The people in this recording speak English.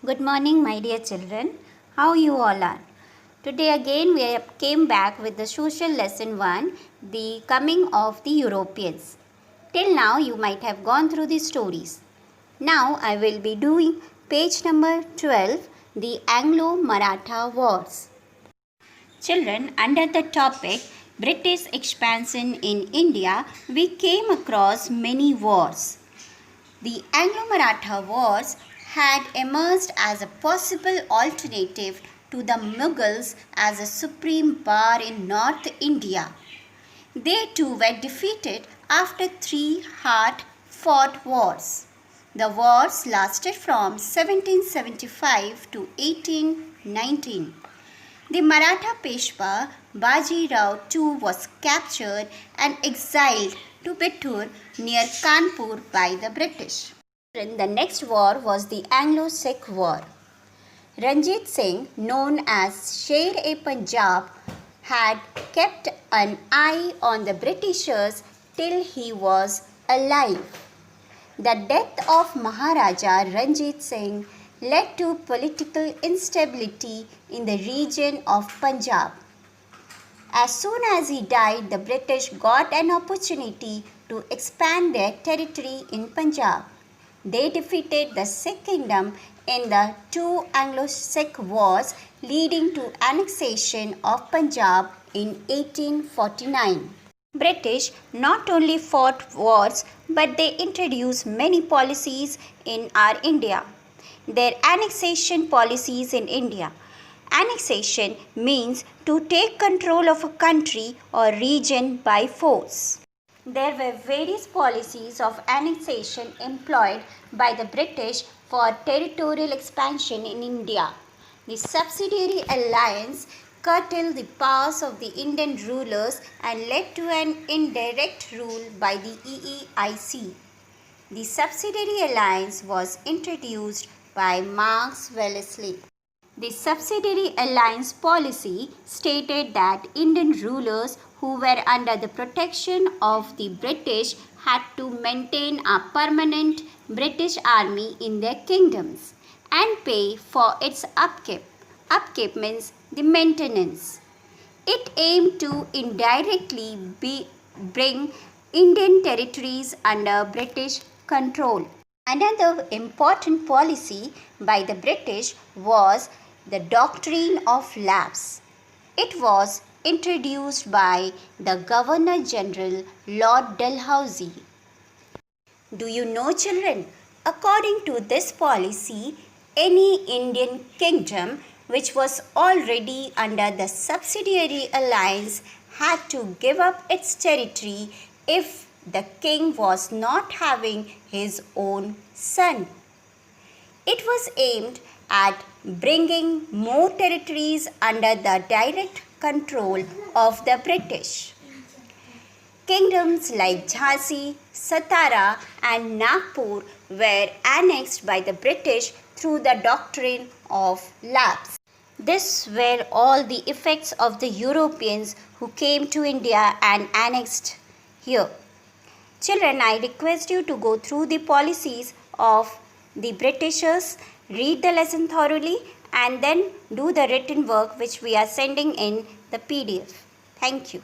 Good morning, my dear children. How you all are? Today again we came back with the social lesson 1, the coming of the Europeans. Till now you might have gone through the stories. Now I will be doing page number 12, the Anglo-Maratha Wars. Children, under the topic British expansion in India, we came across many wars. The Anglo-Maratha Wars had emerged as a possible alternative to the Mughals as a supreme power in North India. They too were defeated after 3 hard-fought wars. The wars lasted from 1775 to 1819. The Maratha Peshwa Baji Rao too was captured and exiled to Bittur near Kanpur by the British. The next war was the Anglo-Sikh War. Ranjit Singh, known as Sher-e-Punjab, had kept an eye on the Britishers till he was alive. The death of Maharaja Ranjit Singh led to political instability in the region of Punjab. As soon as he died, the British got an opportunity to expand their territory in Punjab. They defeated the Sikh kingdom in the 2 Anglo-Sikh wars, leading to annexation of Punjab in 1849. British not only fought wars but they introduced many policies in our India. Their annexation policies in India. Annexation means to take control of a country or region by force. There were various policies of annexation employed by the British for territorial expansion in India. The subsidiary alliance curtailed the powers of the Indian rulers and led to an indirect rule by the EEIC. The subsidiary alliance was introduced by Max Wellesley. The subsidiary alliance policy stated that Indian rulers who were under the protection of the British had to maintain a permanent British army in their kingdoms and pay for its upkeep. Upkeep means the maintenance. It aimed to indirectly bring Indian territories under British control. Another important policy by the British was the doctrine of lapse. It was introduced by the Governor General Lord Dalhousie. Do you know, children? According to this policy, any Indian kingdom which was already under the subsidiary alliance had to give up its territory if the king was not having his own son. It was aimed at bringing more territories under the direct control of the British. Kingdoms like Jhansi, Satara and Nagpur were annexed by the British through the doctrine of lapse. These were all the effects of the Europeans who came to India and annexed here. Children, I request you to go through the policies of the Britishers, read the lesson thoroughly and then do the written work which we are sending in the PDF. Thank you.